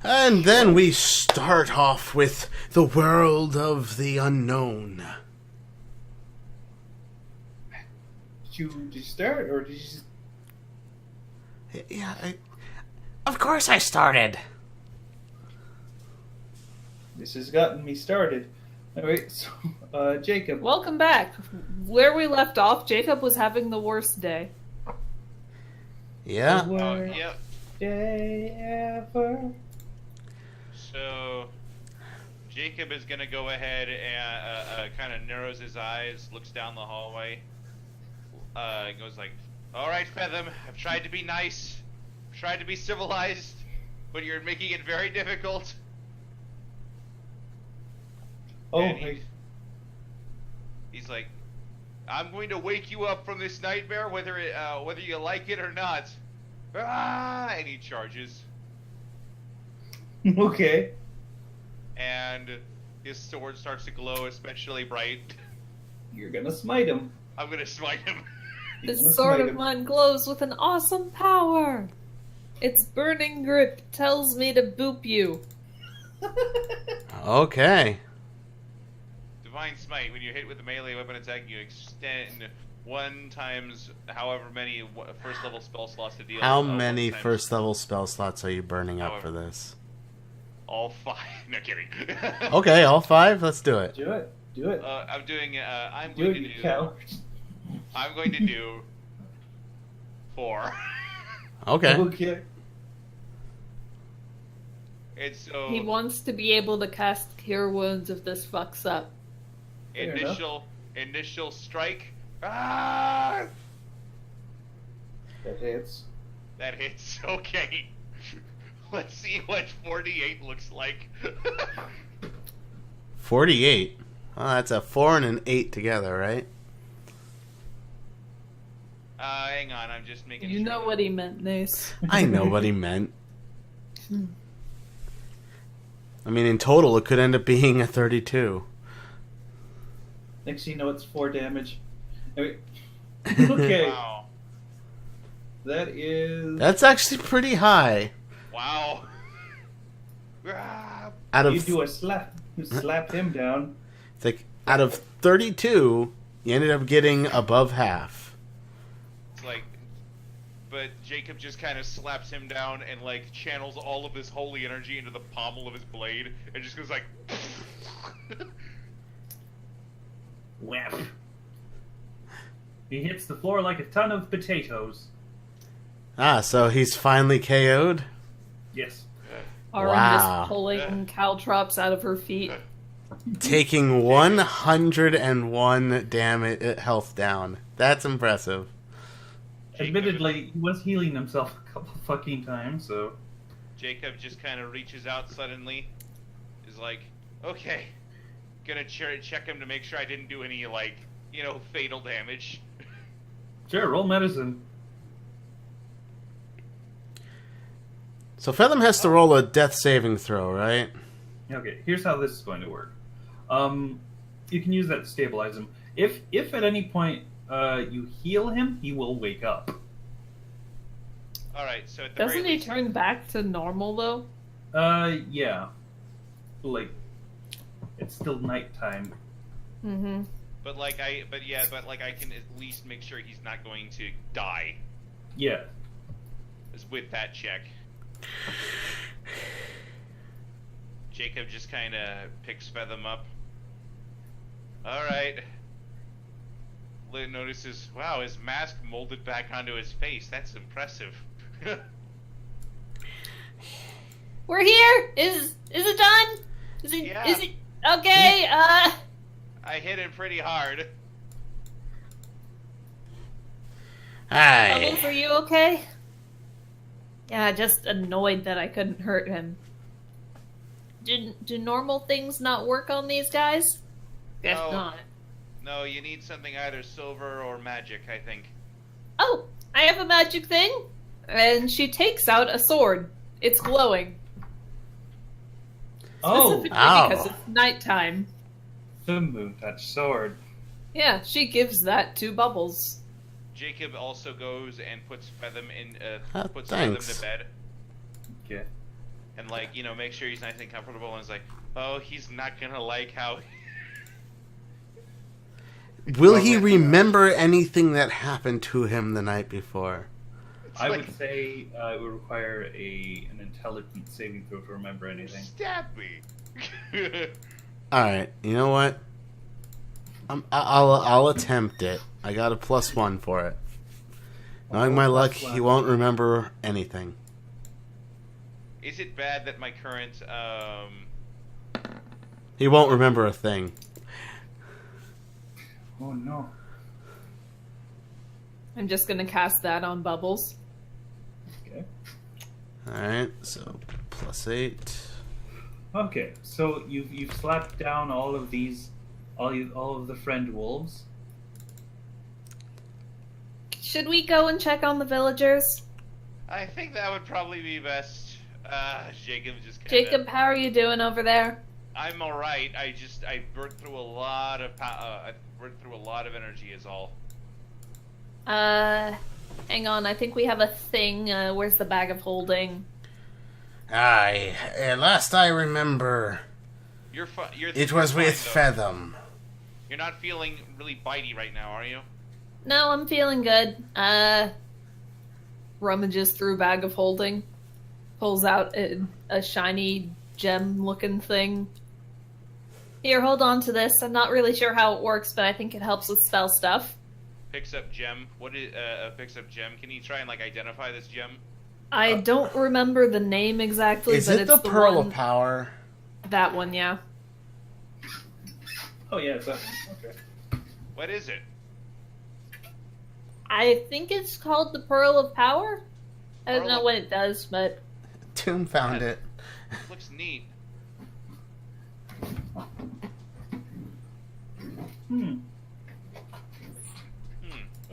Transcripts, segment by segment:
And then we start off with the world of the unknown. Did you start, or did you just... Yeah, of course I started. This has gotten me started. Alright, so, Jacob. Welcome back. Where we left off, Jacob was having the worst day. Yeah. Worst Yep. day ever. So, Jacob is going to go ahead and kind of narrows his eyes, looks down the hallway, goes like, "Alright, Featham, I've tried to be nice, tried to be civilized, but you're making it very difficult." Oh, And he's like, "I'm going to wake you up from this nightmare, whether you like it or not." Ah! And he charges. okay. And his sword starts to glow especially bright. You're gonna smite him. I'm gonna smite him. This sword of mine glows with an awesome power. Its burning grip tells me to boop you. Okay. Divine Smite. When you hit with a melee weapon attack, you extend 1 times however many first level spell slots to deal. How many first level spell slots are you burning up However. for this? All 5. No kidding. Okay, all 5? Let's do it. Do it. Do it. I'm doing. I'm do going it, to you do. coward. I'm going to do 4. Okay. Okay. And so He wants to be able to cast Cure Wounds if this fucks up. Fair initial strike. Ah! That hits. That hits. Okay. Let's see what 48 looks like. 48. Oh, that's a 4 and an 8 together, right? Hang on, I'm just making You sure. know what he meant, Nace. I know what he meant. I mean, in total, it could end up being a 32. Next thing you know, it's 4 damage. Anyway. Okay. Wow. That is... That's actually pretty high. Wow. Ah. Out You of do a slap. You slap him down. it's like out of 32, you ended up getting above half. It's like, but Jacob just kind of slaps him down and like channels all of this holy energy into the pommel of his blade and just goes like. Whap. He hits the floor like a ton of potatoes. Ah, so he's finally KO'd? Yes. Aurum Wow. just pulling caltrops out of her feet. Taking 101 damage health down. That's impressive. Admittedly, he was healing himself a couple fucking times, so... Jacob just kind of reaches out suddenly, is like, okay, gonna check him to make sure I didn't do any like, fatal damage. Sure, roll medicine. So Featham has to roll a death saving throw, right? Okay, here's how this is going to work. You can use that to stabilize him. If at any point you heal him, he will wake up. All right, so at the Doesn't very he least, turn back to normal, though? Yeah. Like, it's still nighttime. Mm-hmm. but I can at least make sure he's not going to die. Yeah. Is with that check. Jacob just kind of picks Featham up. All right. Notices, wow, his mask molded back onto his face. That's impressive. We're here! Is it done? Is it... Yeah. Is it... Okay, I hit him pretty hard. Hi. Bubbles, are you okay? Yeah, just annoyed that I couldn't hurt him. Do normal things not work on these guys? Guess No. not. No, you need something either silver or magic, I think. Oh, I have a magic thing. And she takes out a sword. It's glowing. Oh! Specifically Ow. because it's nighttime. The moon touch sword. Yeah, she gives that to Bubbles. Jacob also goes and puts Featham in. Ah, Puts thanks. Featham to bed. Okay. and like, you know, make sure he's nice and comfortable. And it's like, oh, he's not gonna like how. Will he remember anything that happened to him the night before? I would say it would require an intelligence saving throw to remember anything. Stab me. All right, you know what? I'll attempt it. I got a +1 for it. Knowing my luck, he won't remember anything. Is it bad that my current He won't remember a thing. Oh no. I'm just gonna cast that on Bubbles. Okay. Alright, so +8. Okay, so you've slapped down all of these, all of the friend wolves. Should we go and check on the villagers? I think that would probably be best. Jacob just kinda... Jacob, how are you doing over there? I'm all right. I burned through a lot of I burned through a lot of energy is all. Hang on. I think we have a thing. Where's the bag of holding? Aye, last I remember, You're it was fine, with though. Featham. You're not feeling really bitey right now, are you? No, I'm feeling good. Rummages through bag of holding. Pulls out a shiny gem-looking thing. Here, hold on to this. I'm not really sure how it works, but I think it helps with spell stuff. Picks up gem. What is picks up gem? Can you try and like identify this gem? I don't remember the name exactly, Is but it it's the Pearl one... of Power? That one, yeah. Oh yeah, it's that one. Okay. What is it? I think it's called the Pearl of Power. I don't Pearl know of- what it does, but Toon found it. Looks neat.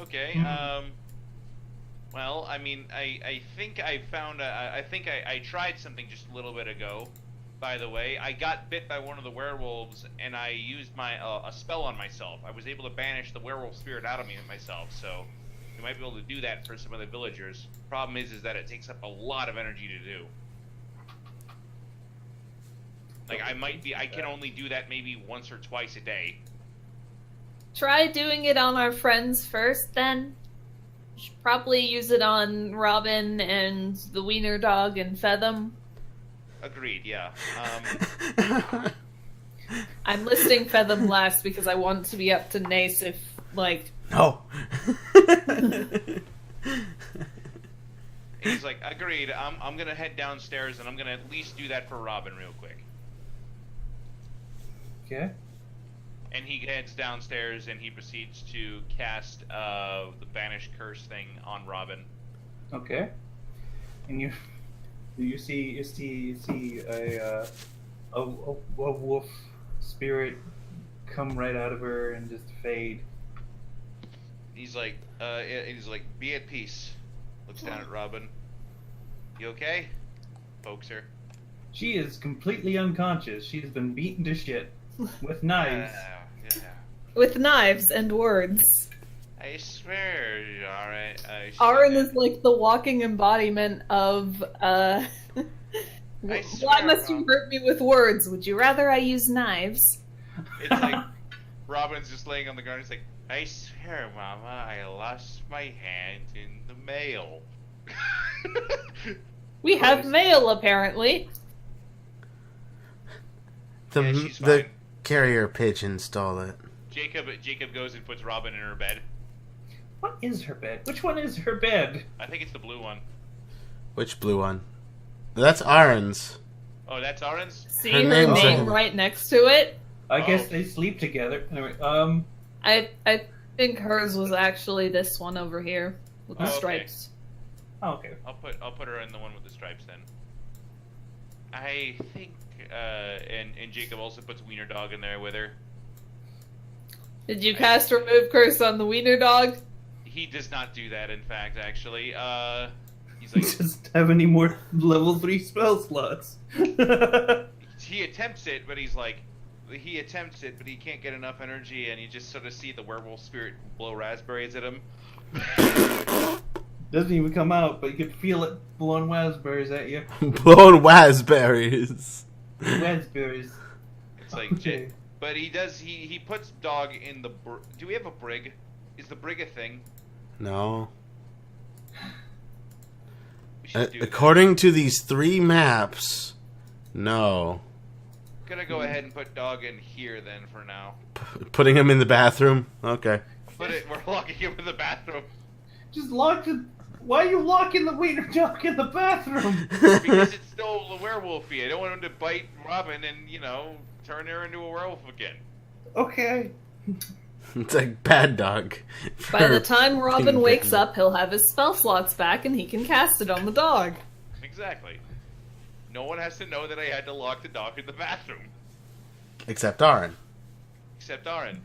Okay. Well, I mean, I think I found I think I tried something just a little bit ago. By the way, I got bit by one of the werewolves, and I used my a spell on myself. I was able to banish the werewolf spirit out of me myself. So you might be able to do that for some of the villagers. Problem is that it takes up a lot of energy to do. Like I can only do that maybe once or twice a day. try doing it on our friends first, then. Should probably use it on Robin and the wiener dog and Featham. Agreed. Yeah. I'm listing Featham last because I want to be up to Nace if, like... No. He's like, agreed. I'm gonna head downstairs and I'm gonna at least do that for Robin real quick. Okay. And he heads downstairs and he proceeds to cast the banish curse thing on Robin. Okay. And you see a wolf spirit come right out of her and just fade. He's like, be at peace. Looks down at Robin. You okay? Pokes her. She is completely unconscious. She's been beaten to shit with knives. Yeah. With knives and words. I swear, alright. Aaron is like the walking embodiment of, why swear, must you hurt me with words? Would you rather I use knives? It's like, Robin's just laying on the ground. He's like, I swear, Mama, I lost my hand in the mail. We have mail, apparently. Yeah, she's The fine. carrier pigeon stole it. Jacob goes and puts Robin in her bed. What is her bed? Which one is her bed? I think it's the blue one. Which blue one? That's Aaron's. Oh, that's Aaron's? See Her her name's name on- right next to it? I guess Oh. they sleep together. Anyway, I think hers was actually this one over here with the Oh, okay. stripes. oh, okay. I'll put her in the one with the stripes then. I think and Jacob also puts Wiener Dog in there with her. Did you cast remove curse on the wiener dog? He does not do that, in fact, actually. He's He like, doesn't have any more level 3 spell slots. he attempts it, but he can't get enough energy, and you just sort of see the werewolf spirit blow raspberries at him. Doesn't even come out, but you can feel it blowing raspberries at you. Blown raspberries. Raspberries. It's like, Okay. but he does. He puts dog in the. Do we have a brig? Is the brig a thing? No. We should do According to these 3 maps, no. that. Gonna go ahead and put dog in here then for now. Putting him in the bathroom? Okay. We're locking him in the bathroom Just lock the... Why are you locking the wiener dog in the bathroom? because it's still a werewolfy. I don't want him to bite Robin and turn her into a werewolf again. Okay. It's like bad dog. By the for time Robin being wakes bitten. up, he'll have his spell slots back and he can cast it on the dog. Exactly. No one has to know that I had to lock the dog in the bathroom, Except Aaron. except Aaron.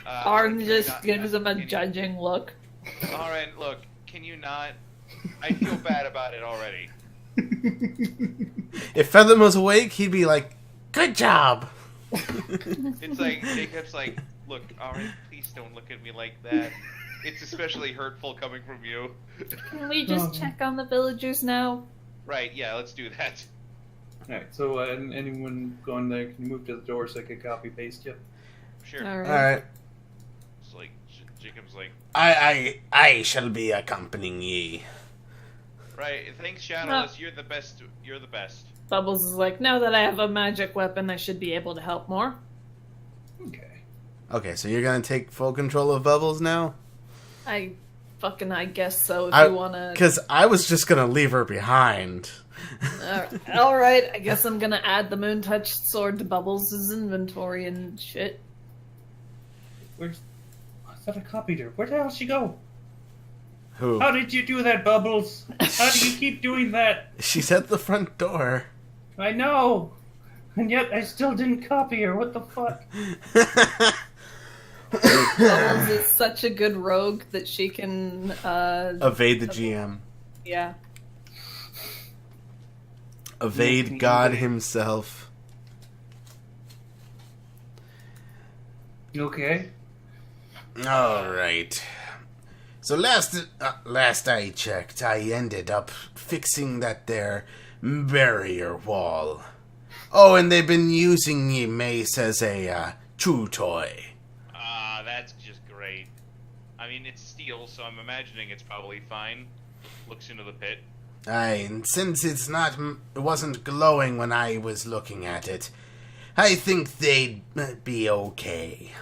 Arn can just you not- gives him a can you- judging look. Aaron, look, can you not? I feel bad about it already. If Feather was awake, he'd be like, "Good job." It's like Jacob's like, look, Aaron, please don't look at me like that. It's especially hurtful coming from you. Can we just check on the villagers now? Right? Yeah, let's do that. Alright, so anyone going there can move to the door so I can copy paste you. Sure. All All right. right. It's like Jacob's like, I shall be accompanying ye. right? Thanks, Shadowless. You're the best. You're the best. Bubbles is like, now that I have a magic weapon, I should be able to help more. Okay. Okay, so you're gonna take full control of Bubbles now? I guess so. If you wanna. Because I was just gonna leave her behind. All right, I guess I'm gonna add the Moon Touch sword to Bubbles' inventory and shit. Where's... I thought I copied her. Where the hell did she go? Who? How did you do that, Bubbles? How do you keep doing that? She's at the front door. I know! And yet I still didn't copy her. What the fuck? Bubbles is such a good rogue that she can, Evade the GM. yeah. Evade God himself. Okay. Alright. So last I checked, I ended up fixing that there barrier wall. Oh, and they've been using ye mace as a chew toy. That's just great. I mean, it's steel, so I'm imagining it's probably fine. Looks into the pit. Aye, and since it wasn't glowing when I was looking at it, I think they'd be okay.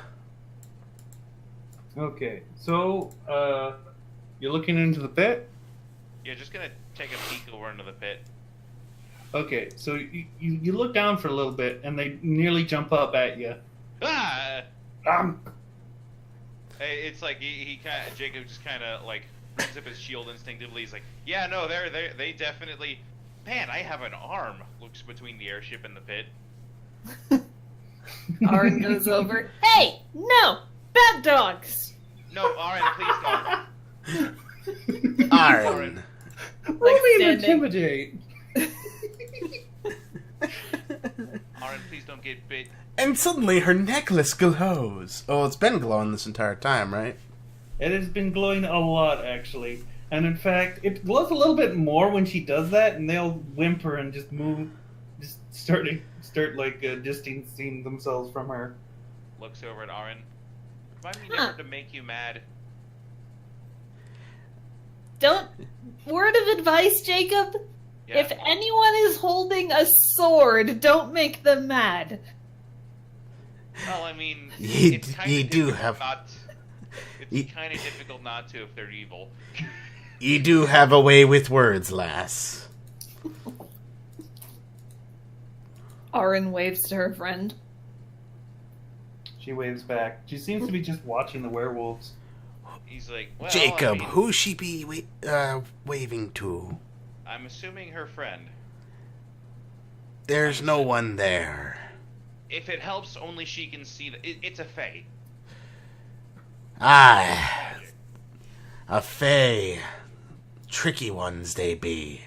Okay. So, you're looking into the pit? Yeah, just gonna take a peek over into the pit. Okay, so you look down for a little bit, and they nearly jump up at you. Ah! Um, It's like Jacob just kind of like brings up his shield instinctively. He's like, yeah, no, they definitely. Man, I have an arm. Looks between the airship and the pit. Arn goes over. Hey, no, bad dogs. No, Aaron, please don't. Aaron. roll me an standing. intimidate. Aaron, please don't get bit. And suddenly her necklace glows. Oh, it's been glowing this entire time, right? It has been glowing a lot, actually. And in fact, it glows a little bit more when she does that, and they'll whimper and just move, just start distancing themselves from her. Looks over at Aaron. Remind me never to make you mad. Don't. Word of advice, Jacob. Yeah. If anyone is holding a sword, don't make them mad. Well, I mean, Ye it's kind do of have- It's kind of difficult not to if they're evil. You do have a way with words, lass. Arn waves to her friend. She waves back. She seems to be just watching the werewolves. He's like, well, Jacob, I mean, who she be waving to? I'm assuming her friend. There's no one there. If it helps, only she can see it's a fae. Ah, a fae. Tricky ones they be.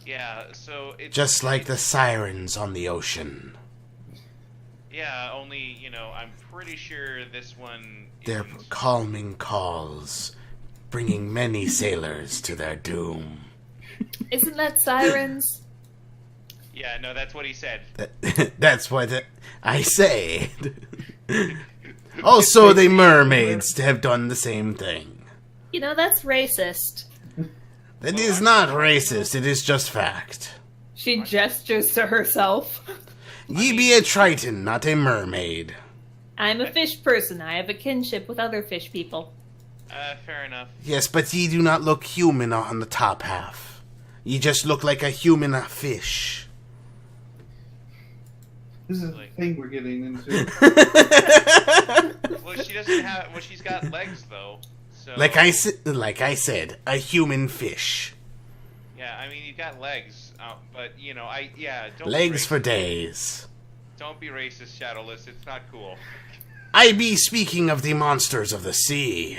Yeah, so it's Just like the sirens on the ocean. Yeah, only I'm pretty sure this one. Their isn't- calming calls bringing many sailors to their doom. Isn't that sirens? Yeah, no, that's what he said. That's what I say. Also, the mermaids have done the same thing. You know, that's racist. That is not racist, it is just fact. She gestures to herself. Ye be a Triton, not a mermaid. I'm a fish person. I have a kinship with other fish people. Fair enough. Yes, but ye do not look human on the top half. Ye just look like a human fish. This is the thing we're getting into. Well, she doesn't have. Well, she's got legs though. So. Like I said, a human fish. Yeah, I mean you've got legs, but you know, don't. Legs be for days. Don't be racist, Shadowless. It's not cool. I be speaking of the monsters of the sea.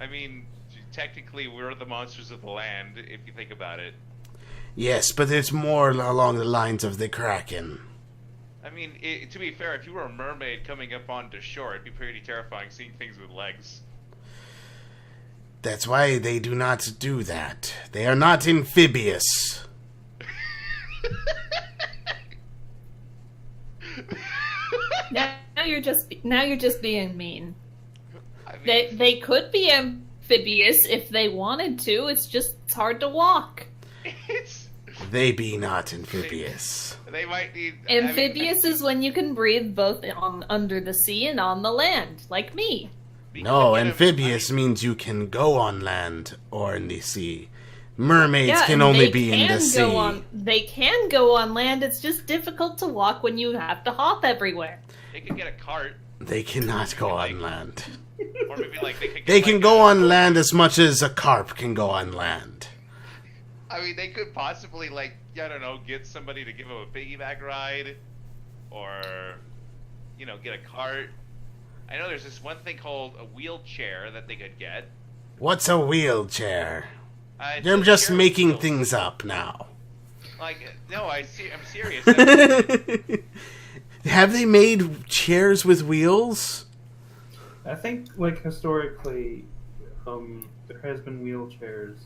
I mean, technically, we're the monsters of the land, if you think about it. Yes, but it's more along the lines of the Kraken. I mean, to be fair, if you were a mermaid coming up onto shore, it'd be pretty terrifying seeing things with legs. That's why they do not do that. They are not amphibious. Now you're just being mean. I mean, They could be amphibious if they wanted to. It's hard to walk. They be not amphibious. They might need... Amphibious is when you can breathe both under the sea and on the land, like me. No, amphibious means you can go on land or in the sea. Mermaids can only be in the sea. They can go on land. It's just difficult to walk when you have to hop everywhere. They could get a cart. They cannot go on land. Or maybe like they could get They can go on land as much as a carp can go on land. I mean, they could possibly, like, I don't know, get somebody to give them a piggyback ride. Or, you know, get a cart. I know there's this one thing called a wheelchair that they could get. What's a wheelchair? You're just making things up now. Like, no, I'm serious. Have they made chairs with wheels? I think, like, historically, there has been wheelchairs.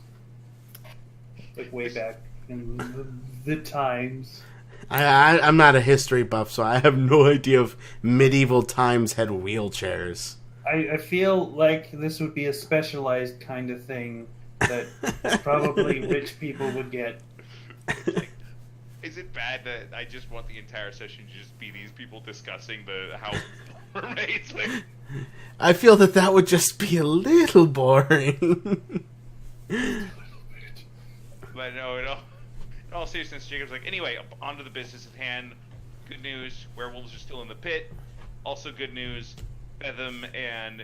Like, way back in the times. I'm not a history buff, so I have no idea if medieval times had wheelchairs. I feel like this would be a specialized kind of thing that probably rich people would get. Is it bad that I just want the entire session to just be these people discussing how mermaids live? I feel that would just be a little boring. But no, in all seriousness, Jacob's like, anyway, on to the business at hand. Good news, werewolves are still in the pit. Also good news, Betham and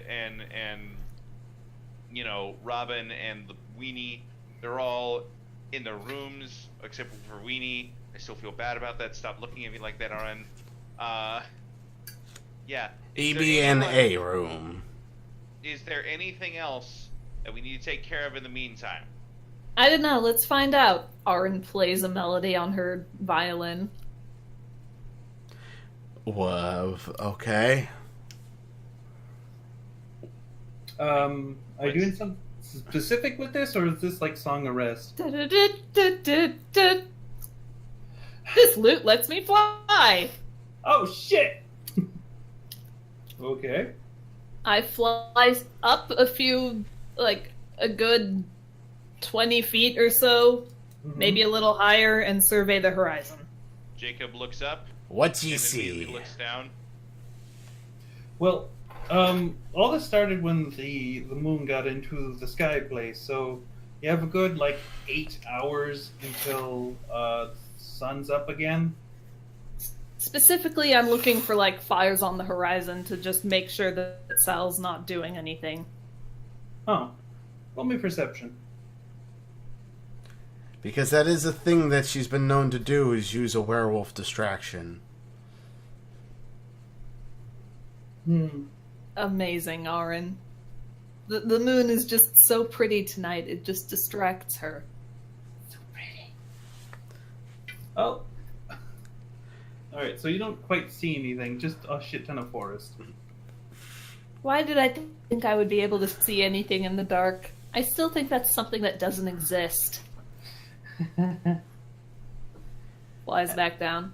you know, Robin and the Weenie, they're all in their rooms, except for Weenie. I still feel bad about that. Stop looking at me like that, RN. Yeah. EB&A room. Is there anything else that we need to take care of in the meantime? I don't know. Let's find out. Arin plays a melody on her violin. Okay. Are you doing something specific with this, or is this like song arrest? This lute lets me fly. Oh shit! Okay. I fly up a few, like a good 20 feet or so, maybe a little higher, and survey the horizon. Jacob looks up. What you and see? immediately looks down. Well, all this started when the moon got into the sky place, so you have a good, 8 hours until sun's up again. Specifically, I'm looking for, fires on the horizon to just make sure that Sal's not doing anything. Oh. Roll me perception. Because that is a thing that she's been known to do, is use a werewolf distraction. Amazing, Arin. The moon is just so pretty tonight, it just distracts her. So pretty. Oh. Alright, so you don't quite see anything, just a shit ton of forest. Why did I think I would be able to see anything in the dark? I still think that's something that doesn't exist. Flies back down.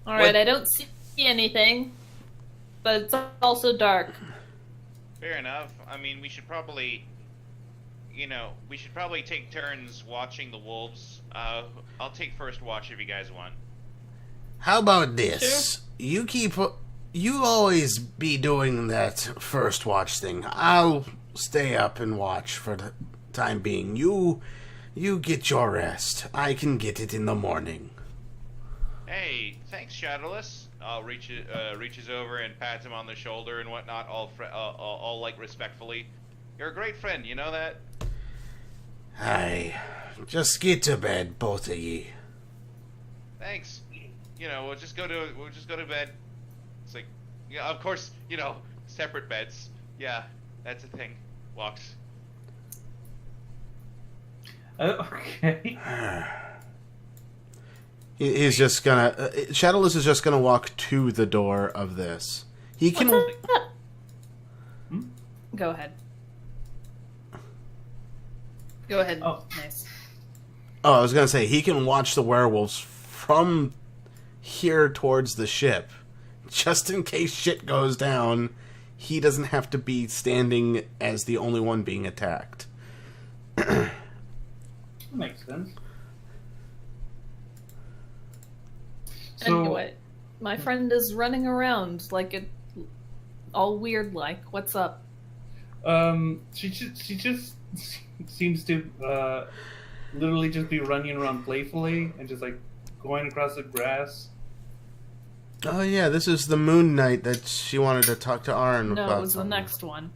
Alright, What- I don't see anything, but it's also dark. Fair enough. I mean, we should probably, take turns watching the wolves. I'll take first watch if you guys want. How about this? You always be doing that first watch thing. I'll stay up and watch for the time being. You get your rest. I can get it in the morning. Hey, thanks, Shadowless. Reaches over and pats him on the shoulder and whatnot, all like respectfully. You're a great friend, you know that? Aye. Just get to bed, both of ye. Thanks. We'll just go to bed. It's like, yeah, of course, separate beds. Yeah, that's a thing. Walks. Okay. He's just gonna... Shadowless is just gonna walk to the door of this. He can... Go ahead. Go ahead. Oh. Nice. Oh, I was gonna say, he can watch the werewolves from here towards the ship. Just in case shit goes down, he doesn't have to be standing as the only one being attacked. Makes sense. So, Anyway, my friend is running around like it, all weird like. What's up? she just seems to literally just be running around playfully and just like going across the grass. Oh yeah, this is the moon night that she wanted to talk to Arn about. No, it was the something. next one.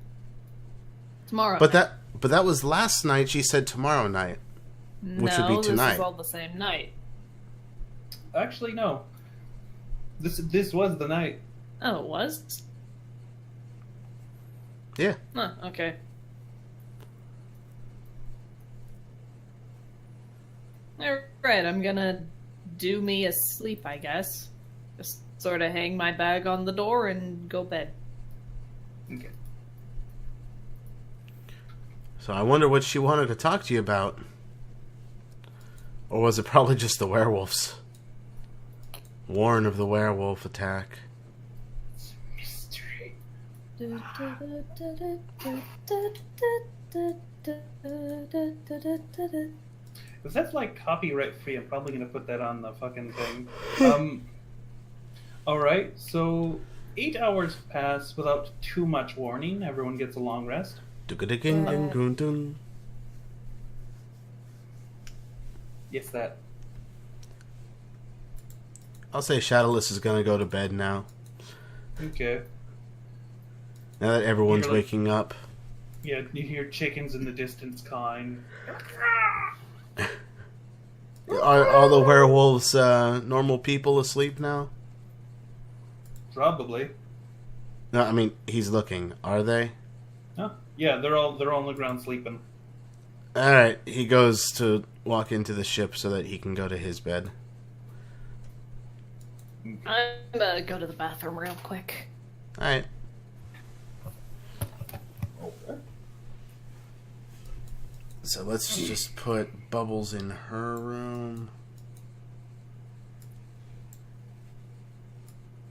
Tomorrow. But that was last night. She said tomorrow night, which would be This tonight. is all the same night. Actually, no. This was the night. Oh, it was? Yeah. Huh, okay. Alright, I'm gonna do me asleep, I guess. Just sort of hang my bag on the door and go bed. Okay. So I wonder what she wanted to talk to you about. Or was it probably just the werewolves? Warn of the werewolf attack. Mystery. If that's like copyright free, I'm probably gonna put that on the fucking thing. Alright, so 8 hours pass without too much warning. Everyone gets a long rest. Yes, that. I'll say Shadowless is gonna go to bed now. Okay. Now that everyone's Really? waking up. Yeah, you hear chickens in the distance cawing. Are all the werewolves normal people asleep now? Probably. No, I mean, he's looking. Are they? Huh? Yeah, they're all on the ground sleeping. Alright, he goes to walk into the ship so that he can go to his bed. I'm gonna go to the bathroom real quick. Alright. Okay. So let's just put Bubbles in her room.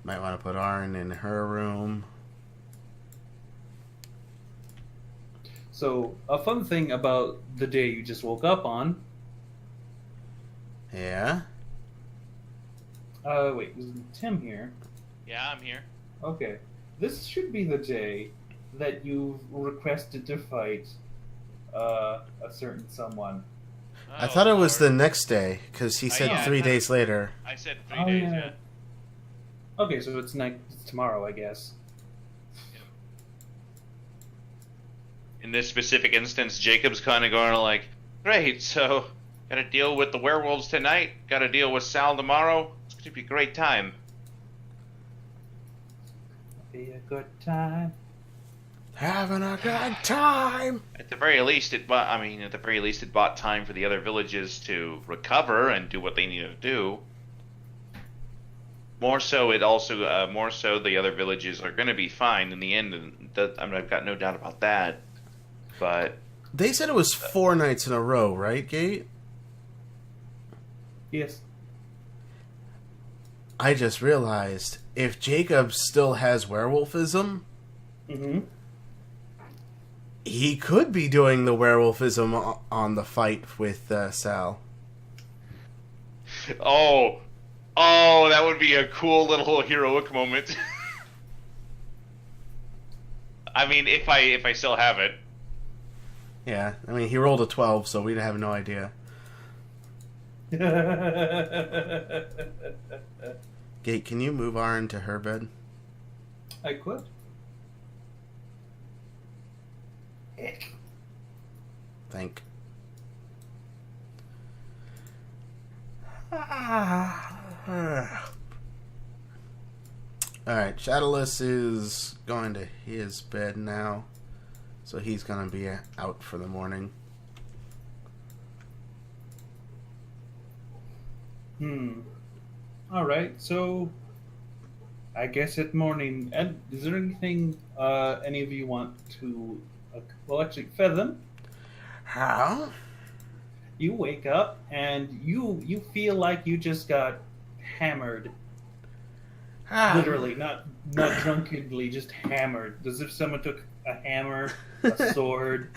Might want to put Arn in her room. So, a fun thing about the day you just woke up on. Yeah? Wait, was Tim here? Yeah, I'm here. Okay. This should be the day that you've requested to fight a certain someone. I thought it was Lord. the next day, because he said yeah, I 3 thought- days later. I said 3 Oh, days, yeah. yeah. Okay, so it's tomorrow, I guess. In this specific instance, Jacob's kind of going like, great, so gotta deal with the werewolves tonight, gotta deal with Sal tomorrow. It's gonna be a great time. Be a good time. Having a good time! At the very least, it bought time for the other villages to recover and do what they need to do. More so, the other villages are going to be fine in the end. And I've got no doubt about that. But They said it was 4 nights in a row, right, Gate? Yes. I just realized, if Jacob still has werewolfism, Mm-hmm. he could be doing the werewolfism on the fight with Sal. Oh, that would be a cool little heroic moment. I mean, if I still have it. Yeah, I mean, he rolled a 12, so we'd have no idea. Gate, can you move Arn to her bed? I could. Thank. Alright, Shadowless is going to his bed now. So he's going to be out for the morning. Alright, so I guess it's morning. And is there anything any of you want to... well, actually, Feather, How? you wake up and you feel like you just got hammered. Literally, not drunkenly, just hammered. As if someone took a hammer, a sword,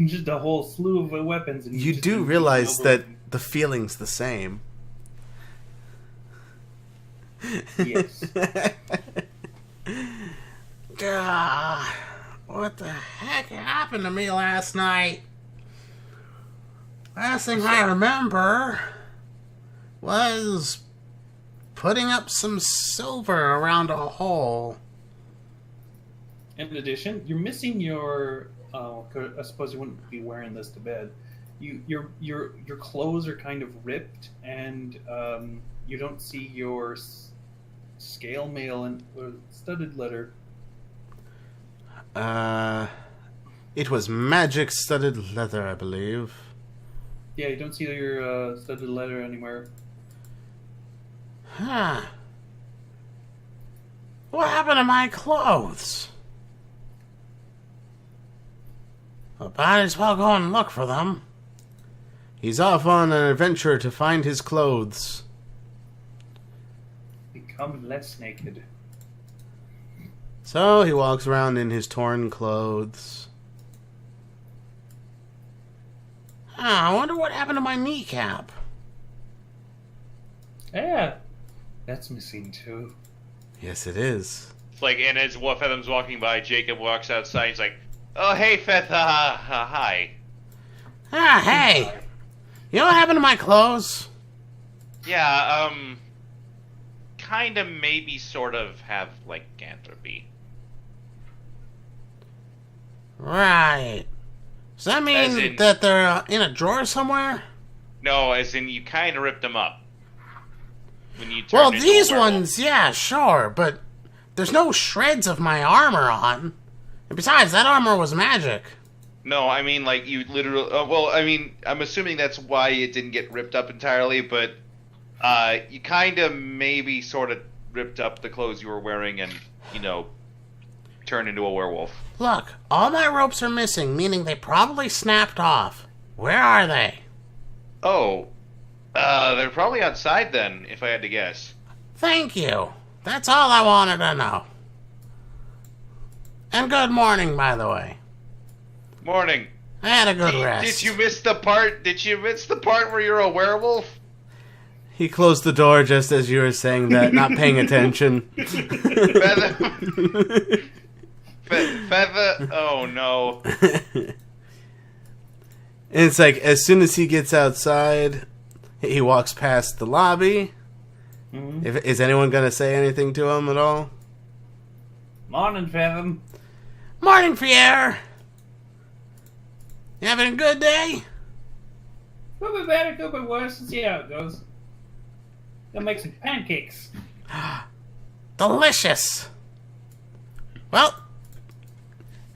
just a whole slew of weapons. And You just do been realize beaten that over. the feeling's the same. Yes. What the heck happened to me last night? Last thing I remember was putting up some silver around a hole. In addition, you're missing your. I suppose you wouldn't be wearing this to bed. Your clothes are kind of ripped, and you don't see your scale mail and studded letter. It was magic studded leather, I believe. Yeah, you don't see your studded letter anywhere. Huh. What happened to my clothes? I might as well go and look for them. He's off on an adventure to find his clothes. Become less naked. So he walks around in his torn clothes. I wonder what happened to my kneecap. Yeah, that's missing too. Yes, it is. It's like, and as Fathom's walking by, Jacob walks outside. He's like, "Oh, hey, Feth, hi." Hey! You know what happened to my clothes? Yeah, kinda, maybe, sort of have lycanthropy. Right. Does that As mean in- that they're in a drawer somewhere? No, as in you kinda ripped them up. When you turned Well, into a these werewolf. ones, yeah, sure, but there's no shreds of my armor on. And besides, that armor was magic. No, I mean, like, you literally... well, I mean, I'm assuming that's why it didn't get ripped up entirely, but you kinda maybe sort of ripped up the clothes you were wearing and, turned into a werewolf. Look, all my ropes are missing, meaning they probably snapped off. Where are they? Oh, they're probably outside then, if I had to guess. Thank you. That's all I wanted to know. And good morning, by the way. Morning. I had a good rest. Did you miss the part? Did you miss the part where you're a werewolf? He closed the door just as you were saying that, not paying attention. Feather. Oh no. And it's like, as soon as he gets outside, he walks past the lobby. Mm-hmm. Is anyone going to say anything to him at all? Morning, Fathom. Morning, Pierre. You having a good day? Could be better, could be worse. Let's see how it goes. Gonna make some pancakes. Delicious. Well,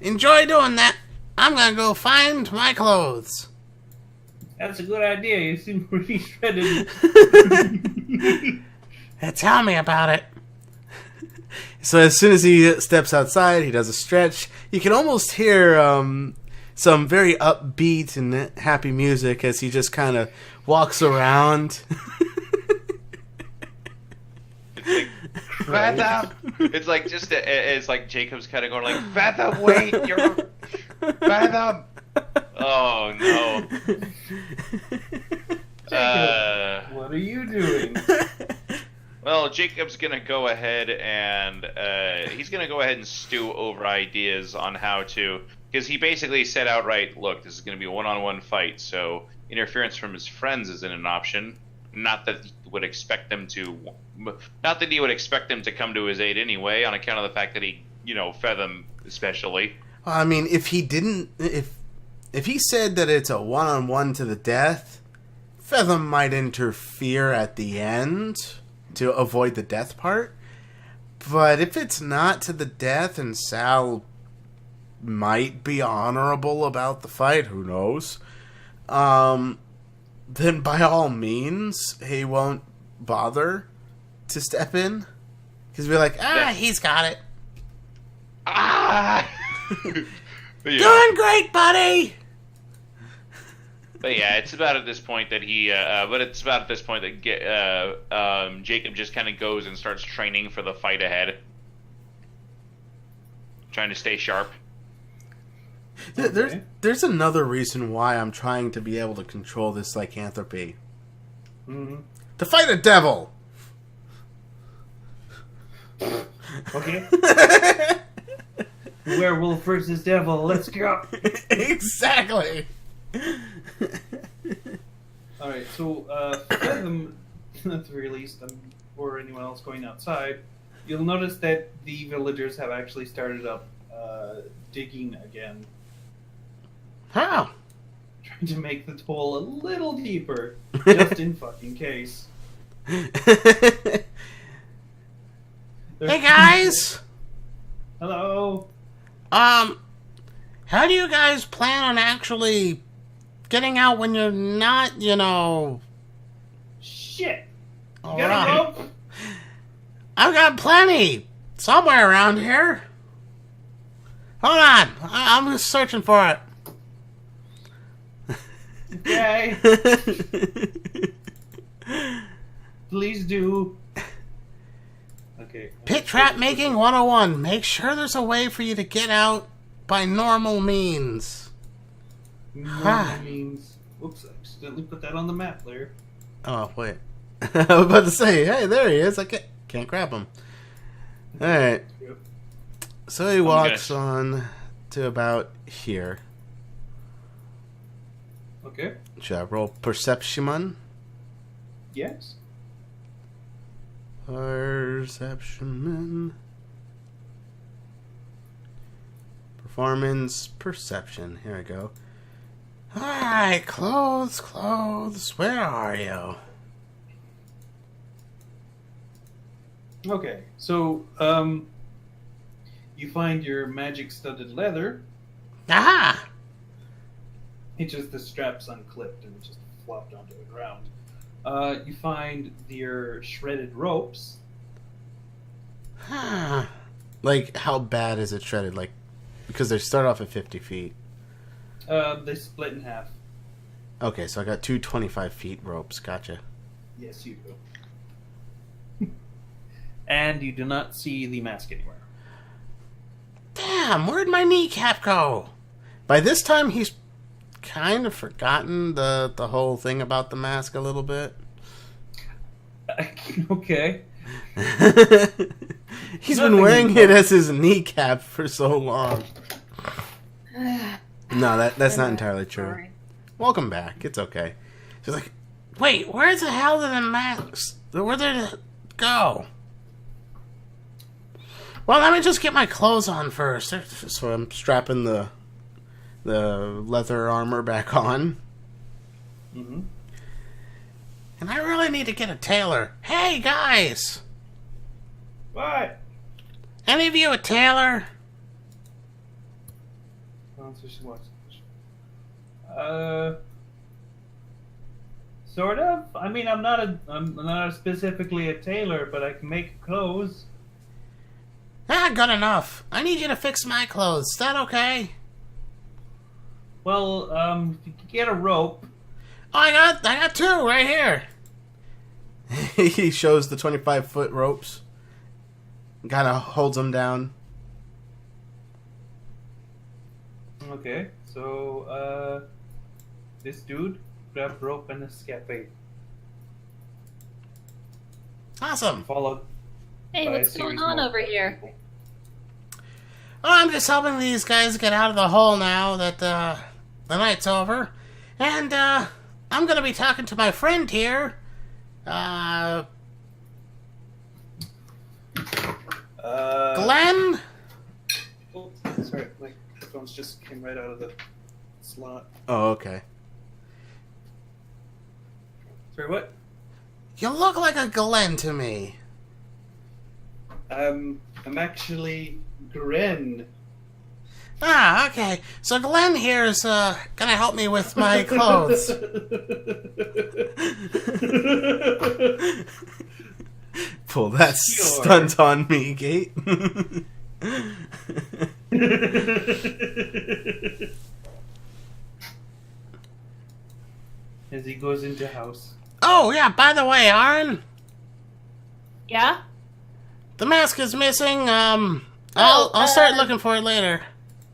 enjoy doing that. I'm going to go find my clothes. That's a good idea. You seem pretty shredded. Tell me about it. So as soon as he steps outside, he does a stretch. You can almost hear some very upbeat and happy music as he just kind of walks around. Fathom. It's like it's like Jacob's kind of going like, Fathom, wait, you're Fathom. Oh no. Jacob, what are you doing? Well, Jacob's gonna go ahead and he's gonna go ahead and stew over ideas on how to, because he basically said outright, look, this is gonna be a one-on-one fight, so interference from his friends isn't an option. Not that he would expect them to come to his aid anyway, on account of the fact that he, fed them especially. I mean, if he said that it's a one-on-one to the death, Feather might interfere at the end to avoid the death part. But if it's not to the death and Sal might be honorable about the fight, who knows? Then by all means, he won't bother to step in. Because we're like, he's got it. Yeah. Doing great, buddy! But yeah, it's about at this point that Jacob just kind of goes and starts training for the fight ahead. Trying to stay sharp. There's another reason why I'm trying to be able to control this lycanthropy. Mm-hmm. To fight a devil! Okay. Werewolf versus devil, let's go! Exactly! Alright, so, for them, at the very least, or anyone else going outside, you'll notice that the villagers have actually started up digging again. How? Trying to make the hole a little deeper, just in fucking case. Hey guys! Hello? How do you guys plan on actually getting out when you're not, Shit! You All got right. a rope? I've got plenty! Somewhere around here. Hold on, I'm just searching for it. Okay. Please do. Okay. Pit trap making 101. Make sure there's a way for you to get out by normal means. Normal means. Whoops, I accidentally put that on the map there. Oh, wait. I was about to say, hey, there he is. I can't grab him. Alright. Yep. So he walks on to about here. Okay. Should I roll perception? Yes. Perception. Performance perception. Here we go. Alright, clothes. Where are you? Okay, so, you find your magic-studded leather. Aha! It's just the straps unclipped and just flopped onto the ground. You find your shredded ropes. Like, how bad is it shredded? Like, because they start off at 50 feet. They split in half. Okay, so I got two 25 feet ropes. Gotcha. Yes, you do. And you do not see the mask anywhere. Damn, where'd my kneecap go? By this time, he's kind of forgotten the whole thing about the mask a little bit. Okay. He's been wearing it as his kneecap for so long. No, that's not entirely true. Sorry. Welcome back. It's okay. She's like, wait, where the hell did the mask? Where did it go? Well, let me just get my clothes on first. So I'm strapping the leather armor back on. Mm-hmm. And I really need to get a tailor. Hey, guys! What? Any of you a tailor? Sort of. I mean, I'm not specifically a tailor, but I can make clothes. Ah, good enough. I need you to fix my clothes. Is that okay? Well, if you could get a rope. Oh, I got two right here. He shows the 25-foot ropes. Kind of holds them down. Okay, so, this dude grabbed rope and escape. Awesome. Followed Hey, by a what's going series on more over here? people. Oh, I'm just helping these guys get out of the hole now that the night's over. And I'm going to be talking to my friend here. Glenn? Oh, sorry, my headphones just came right out of the slot. Oh, okay. Sorry, what? You look like a Glenn to me. I'm actually Gren. Ah, okay. So Glenn here is gonna help me with my clothes. Pull that Sure. stunt on me, Kate. As he goes into house. Oh, yeah, by the way, Aaron, Yeah? the mask is missing. I'll start looking for it later.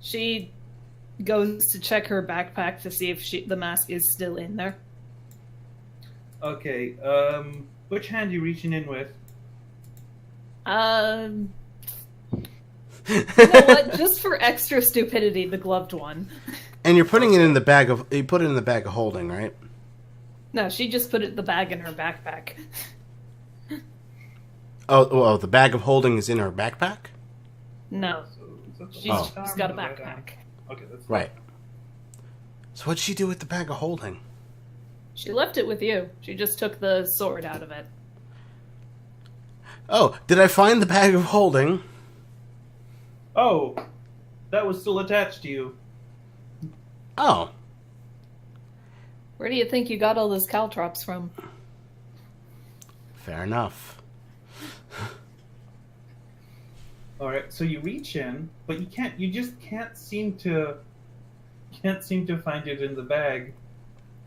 She goes to check her backpack to see if the mask is still in there. Okay, which hand you reaching in with? You know what? Just for extra stupidity, the gloved one. And you're putting it in the bag of... You put it in the bag of holding, right? No, she just put the bag in her backpack. Oh, the bag of holding is in her backpack? No, So, is that the she's, left arm she's got a or the right arm? backpack. Okay, that's Right. So what'd she do with the bag of holding? She left it with you. She just took the sword out of it. Oh, did I find the bag of holding? Oh, that was still attached to you. Oh. Where do you think you got all those caltrops from? Fair enough. All right, so you reach in, but you can't. You just can't seem to find it in the bag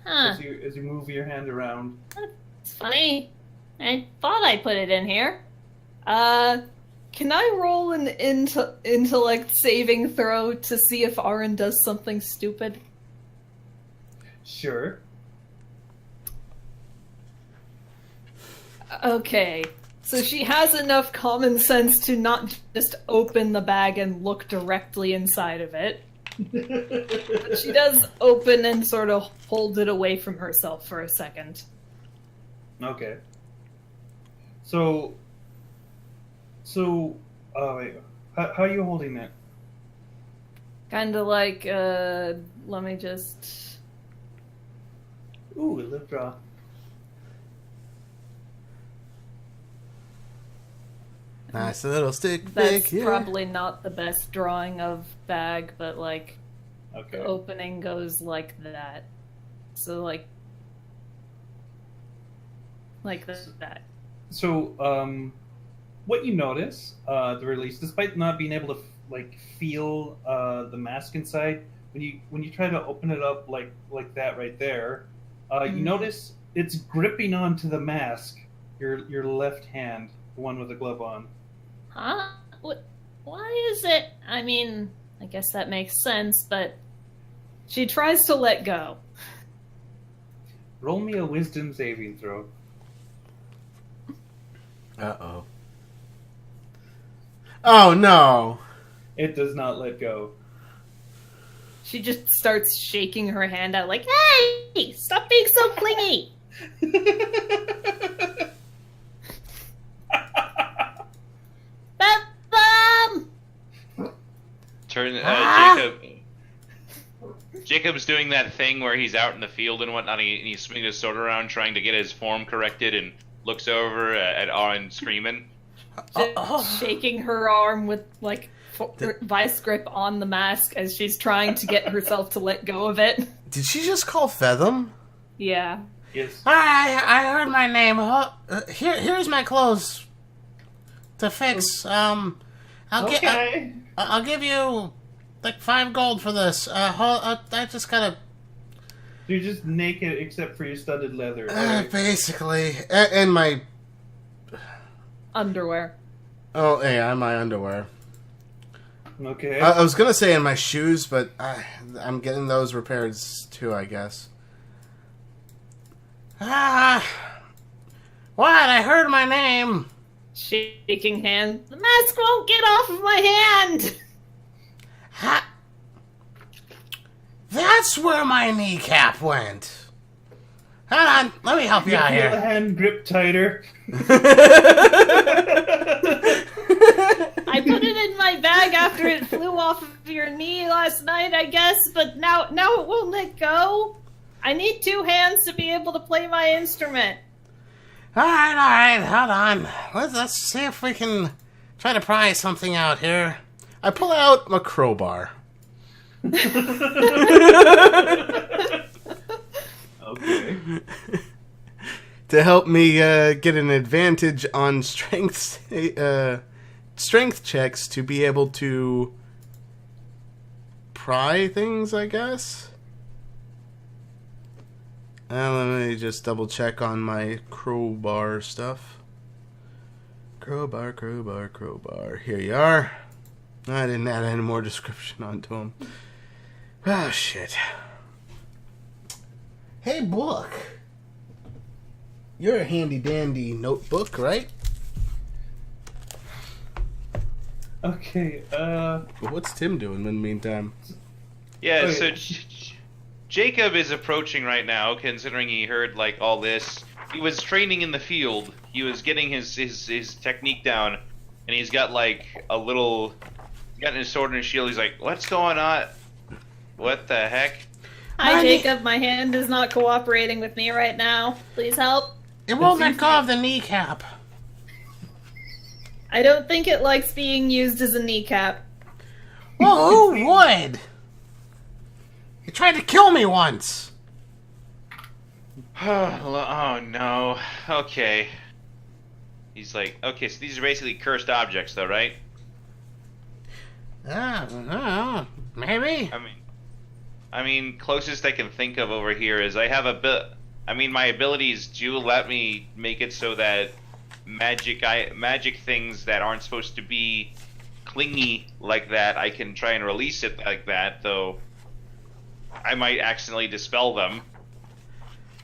Huh. as you move your hand around. It's funny. I thought I put it in here. Can I roll an intellect saving throw to see if Aaron does something stupid? Sure. Okay. So she has enough common sense to not just open the bag and look directly inside of it. But she does open and sort of hold it away from herself for a second. Okay. So. Oh wait. How are you holding that? Kind of like, let me just... Ooh, a lip draw. Nice little stick That's figure. probably not the best drawing of bag, but like, Okay. the opening goes like that. So like that. So, what you notice, the release, despite not being able to feel the mask inside, when you try to open it up like that right there, you notice it's gripping onto the mask. Your left hand, the one with the glove on. Huh? What? Why is it? I mean, I guess that makes sense, but she tries to let go. Roll me a wisdom saving throw. Uh-oh. Oh, no. It does not let go. She just starts shaking her hand out like, "Hey! Stop being so clingy!" Bam! Jacob's doing that thing where he's out in the field and whatnot, and he's swinging his sword around trying to get his form corrected, and looks over at Aaron screaming. Just shaking her arm with like vice grip on the mask as she's trying to get herself to let go of it. Did she just call Featham? Yeah. Yes. I heard my name. Here's my clothes to fix. I'll give you like 5 gold for this. I just gotta... You're just naked except for your studded leather. Right? Basically. And my... Underwear. Oh, yeah, my underwear. Okay. I was gonna say in my shoes, but I'm getting those repaired too, I guess. What? I heard my name. Shaking hand. The mask won't get off of my hand! Ha! That's where my kneecap went. Hold on, let me help you out feel the here. hand grip tighter. I put it in my bag after it flew off of your knee last night, I guess, but now it won't let go. I need 2 hands to be able to play my instrument. Alright, hold on. Let's see if we can try to pry something out here. I pull out my crowbar. Okay. To help me get an advantage on strength checks to be able to pry things, I guess. Let me just double check on my crowbar stuff. Crowbar. Here you are. I didn't add any more description onto them. Oh, shit. Hey, book. You're a handy-dandy notebook, right? Okay, What's Tim doing in the meantime? Yeah, Okay. so Jacob is approaching right now, considering he heard like all this. He was training in the field. He was getting his technique down, and he's got like a little. He's got his sword and his shield. He's like, "What's going on? What the heck?" Hi, Honey. Jacob. My hand is not cooperating with me right now. Please help. It won't let go of the kneecap. I don't think it likes being used as a kneecap. Well, who would? He tried to kill me once. Oh no. Okay. He's like, okay, so these are basically cursed objects, though, right? Maybe. I mean, closest I can think of over here is I have a bit. I mean, my abilities do let me make it so that magic things that aren't supposed to be clingy like that, I can try and release it like that, though I might accidentally dispel them.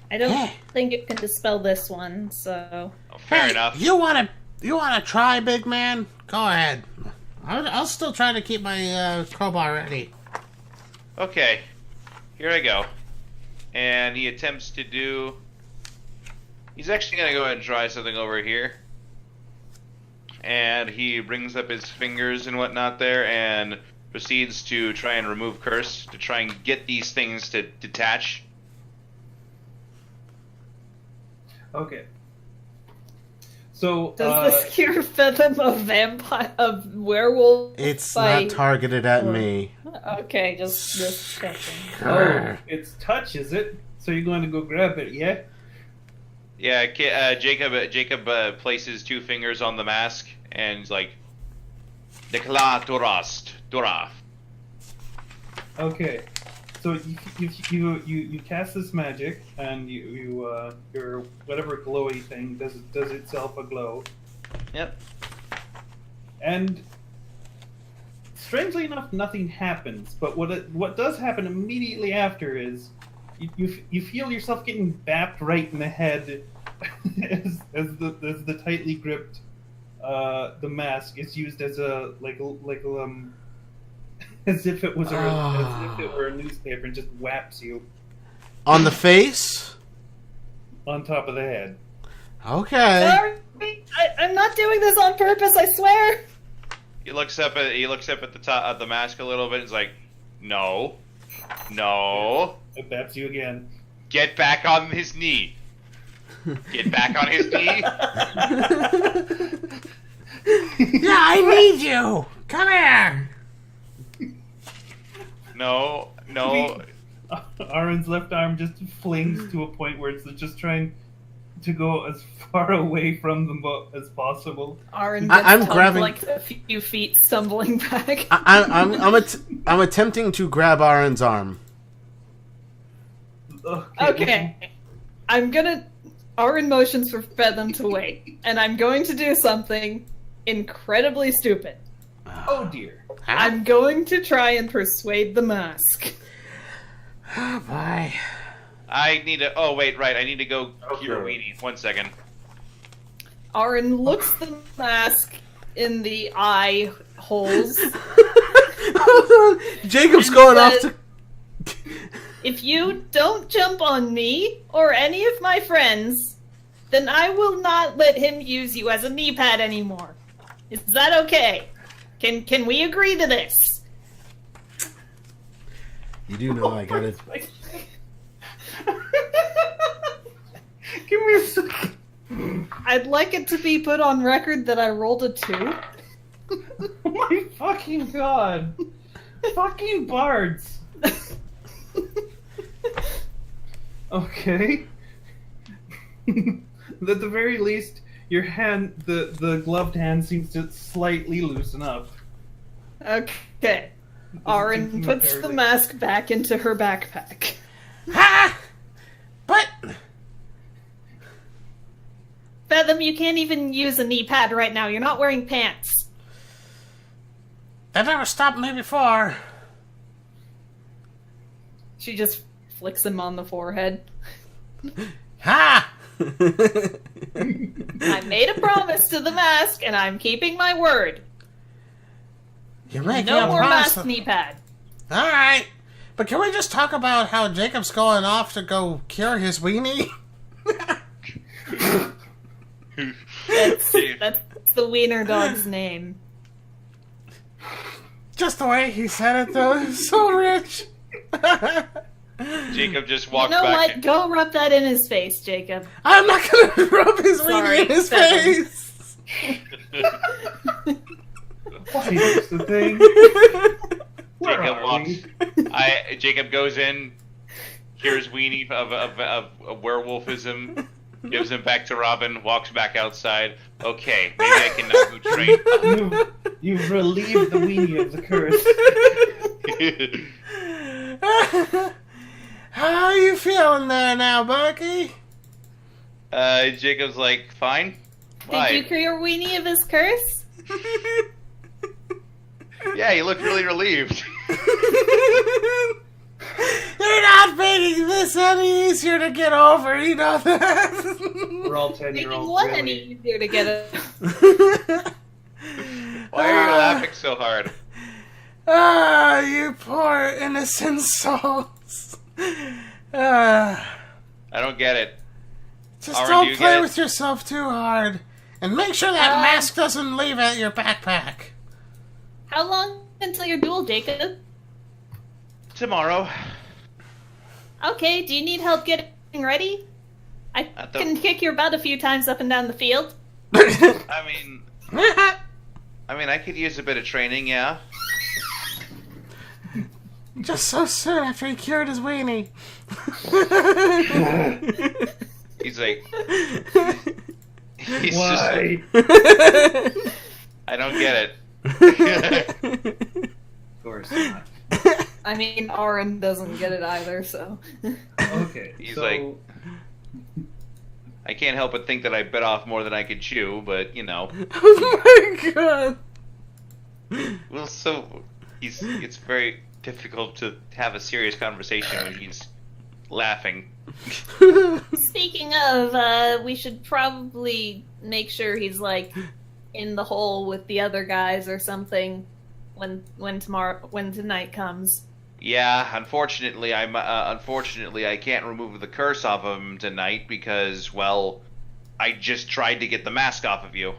I don't think it can dispel this one, so... Oh, fair Hey, enough. You wanna try, big man? Go ahead. I'll still try to keep my crowbar ready. Okay, here I go. And he attempts to do... He's actually going to go ahead and try something over here. And he brings up his fingers and whatnot there and proceeds to try and remove curse, to try and get these things to detach. okay. So, Does this cure Fathom a werewolf? It's by... not targeted at me. Okay, just checking. oh, it's touch, is it? So you're going to go grab it, yeah? Yeah, Jacob places 2 fingers on the mask and he's like, Dekla Durast, Dura. Okay. So you cast this magic, and your whatever glowy thing does itself a glow. Yep. And strangely enough, nothing happens. But what does happen immediately after is you feel yourself getting bapped right in the head as the tightly gripped the mask is used as a as if it was as if it were a newspaper and just whaps you On the face? on top of the head. Okay. Sorry, I'm not doing this on purpose, I swear! He looks up at the top of the mask a little bit and is like, No. It baps you again. Get back on his knee. Get back on his knee. Yeah, I need you. Come here. No. Aaron's left arm just flings to a point where it's just trying to go as far away from them as possible. Aaron gets I'm tugged grabbing- like a few feet, stumbling back. I'm attempting to grab Aaron's arm. Okay. Aaron motions for Feathem to wait, and I'm going to do something incredibly stupid. Oh dear. I'm going to try and persuade the mask. Oh, boy. I need to. Oh wait, right. I need to go cure Okay. Weenie. 1 second. Aaron looks the mask in the eye holes. Jacob's And going off says- to... If you don't jump on me or any of my friends, then I will not let him use you as a knee pad anymore. Is that okay? Can we agree to this? You do know I got it. Give me a second. I'd like it to be put on record that I rolled a 2. Oh my fucking god. Fucking bards. Okay. At the very least, your hand, the gloved hand seems to slightly loosen up. Okay. Aaron puts the mask back into her backpack. Ha! But... Feathem, you can't even use a knee pad right now. You're not wearing pants. That never stopped me before. She just flicks him on the forehead. Ha! I made a promise to the mask, and I'm keeping my word. You're making No a more promise. mask knee pad. Alright. But can we just talk about how Jacob's going off to go cure his weenie? That's the wiener dog's name. Just the way he said it, though. He's so rich. Jacob just You walked know back. what? Go rub that in his face, Jacob. I'm not gonna rub his Sorry, weenie in his Feathem. face. Why is the thing? Where Jacob are walks. we? Jacob goes in, cures Weenie of werewolfism, gives him back to Robin, walks back outside. Okay, maybe I can now go train. You've relieved the weenie of the curse. How are you feeling there now, Bucky? Jacob's like, fine. Did you cure Weenie of his curse? Yeah, you look really relieved. You're not making this any easier to get over, you know that? We're all Making 10-year-olds. what really. any easier to get it? Why are you laughing so hard? Ah, you poor innocent souls. I don't get it. Just Aaron, do don't you play get it? with yourself too hard. And make sure that mask doesn't leave at your backpack. How long until your duel, Jacob? Tomorrow. Okay, do you need help getting ready? I At the- can kick your butt a few times up and down the field. I mean, I could use a bit of training, yeah. Just so soon after he cured his weenie. He's like, he's Why? just, I don't get it. Of course not. I mean, Aaron doesn't get it either, so. Okay. He's so, like- I can't help but think that I bit off more than I could chew, but you know. Oh my god. Well, so it's very difficult to have a serious conversation when he's laughing. Speaking of, we should probably make sure he's, like, in the hole with the other guys or something when tonight comes. Yeah, unfortunately, I can't remove the curse off of him tonight because, well, I just tried to get the mask off of you.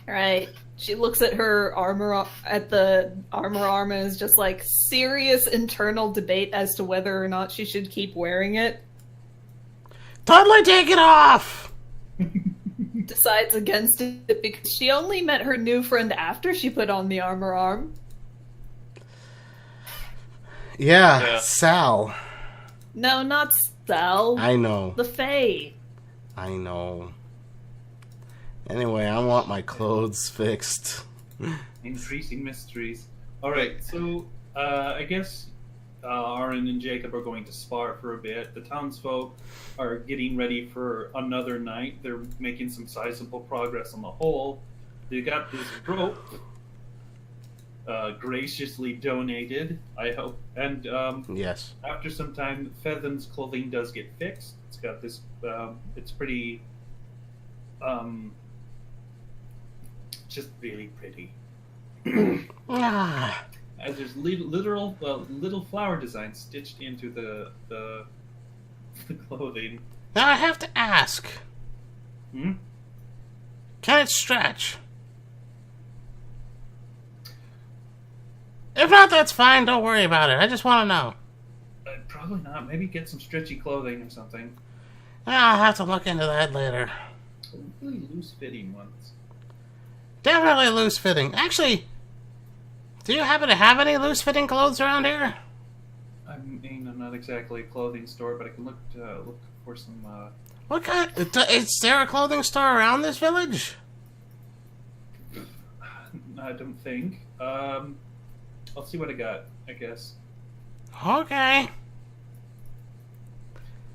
Right. She looks at her armor, at the arm, and is just like, serious internal debate as to whether or not she should keep wearing it. Totally take it off! Decides against it because she only met her new friend after she put on the armor arm. Yeah, Yeah. Sal. No, not Sal. I know. The Fae. I know. Anyway, I want my clothes fixed. Increasing mysteries. Alright, so I guess Aaron and Jacob are going to spar for a bit. The townsfolk are getting ready for another night. They're making some sizable progress on the whole. They got this rope graciously donated, I hope. And Yes. after some time, Fetham's clothing does get fixed. It's got this, it's pretty, just really pretty. Ah. And there's little flower designs stitched into the clothing. Now I have to ask. Hmm? Can it stretch? If not, that's fine. Don't worry about it. I just want to know. Probably not. Maybe get some stretchy clothing or something. I'll have to look into that later. Really loose-fitting ones. Definitely loose-fitting. Actually, do you happen to have any loose-fitting clothes around here? I mean, I'm not exactly a clothing store, but I can look for some. What kind? Is there a clothing store around this village? I don't think. I'll see what I got, I guess. Okay.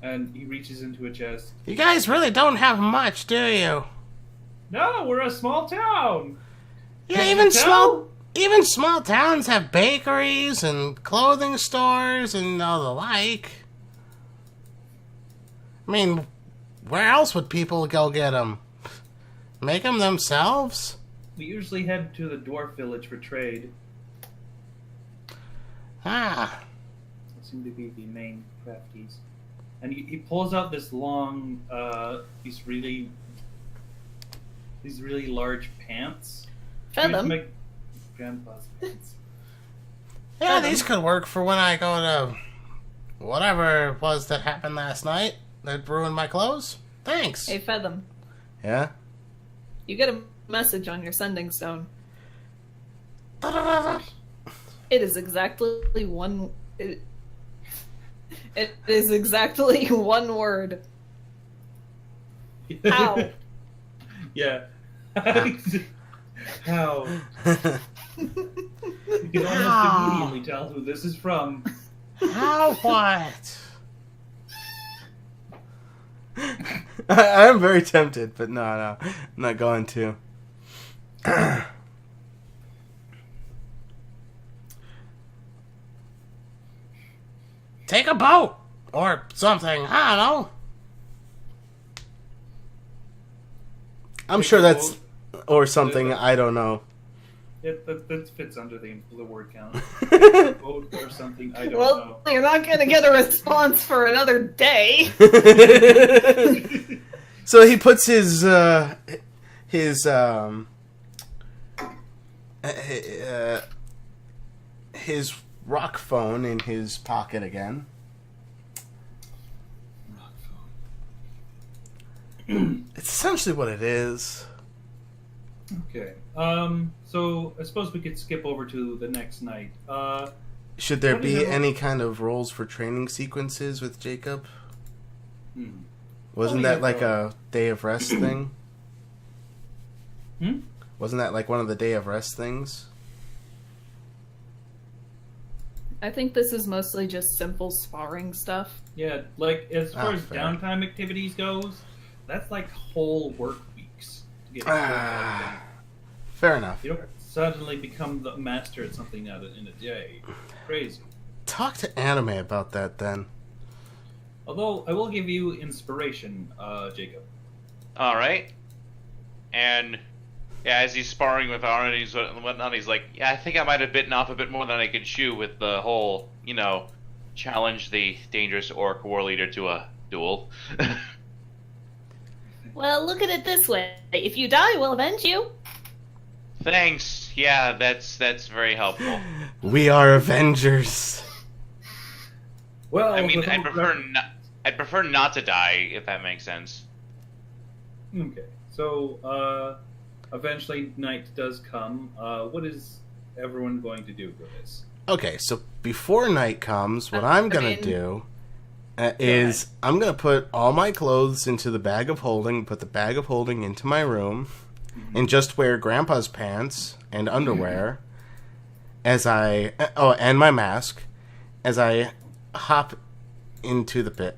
And he reaches into a chest. You guys really don't have much, do you? No, we're a small town. Yeah, Can't even you tell? small towns have bakeries and clothing stores and all the like. I mean, where else would people go get them? Make them themselves? We usually head to the dwarf village for trade. Ah, They seem to be the main crafties. And he pulls out this long, these really large pants. Fetham. My grandpa's pants. yeah, these could work for when I go to whatever it was that happened last night that ruined my clothes. Thanks. Hey, Fetham. Yeah? You get a message on your sending stone. Da-da-da-da. It is exactly one. It is exactly one word. Ow. Yeah. How? You can almost immediately tell who this is from. How what? I'm very tempted, but no, I'm not going to. Take a boat or something. I don't know. I'm sure that's or something. I don't know. That fits under the word count. Vote or something. I don't know. Well, you're not going to get a response for another day. So he puts his rock phone in his pocket again. It's essentially what it is. Okay. So I suppose we could skip over to the next night. Should there What is be it- any kind of roles for training sequences with Jacob? Hmm. Wasn't Oh, that yeah, like bro. a day of rest thing? Hmm? Wasn't that like one of the day of rest things? I think this is mostly just simple sparring stuff. Yeah, like as far as fair. downtime activities goes, that's like whole work weeks to get everything done. Fair enough. You don't suddenly become the master at something in a day. Crazy. Talk to Anime about that then. Although I will give you inspiration, Jacob. All right. And yeah, as he's sparring with Aaron and whatnot, he's like, "Yeah, I think I might have bitten off a bit more than I could chew with the whole, challenge the dangerous orc war leader to a duel." Well, look at it this way. If you die, we'll avenge you. Thanks. Yeah, that's very helpful. We are Avengers. Well, I mean, with all I'd prefer not to die, if that makes sense. Okay, so eventually night does come. What is everyone going to do for this? Okay, so before night comes, what I'm gonna mean- do is I'm going to put all my clothes into the bag of holding, put the bag of holding into my room, and just wear Grandpa's pants and underwear and my mask as I hop into the pit.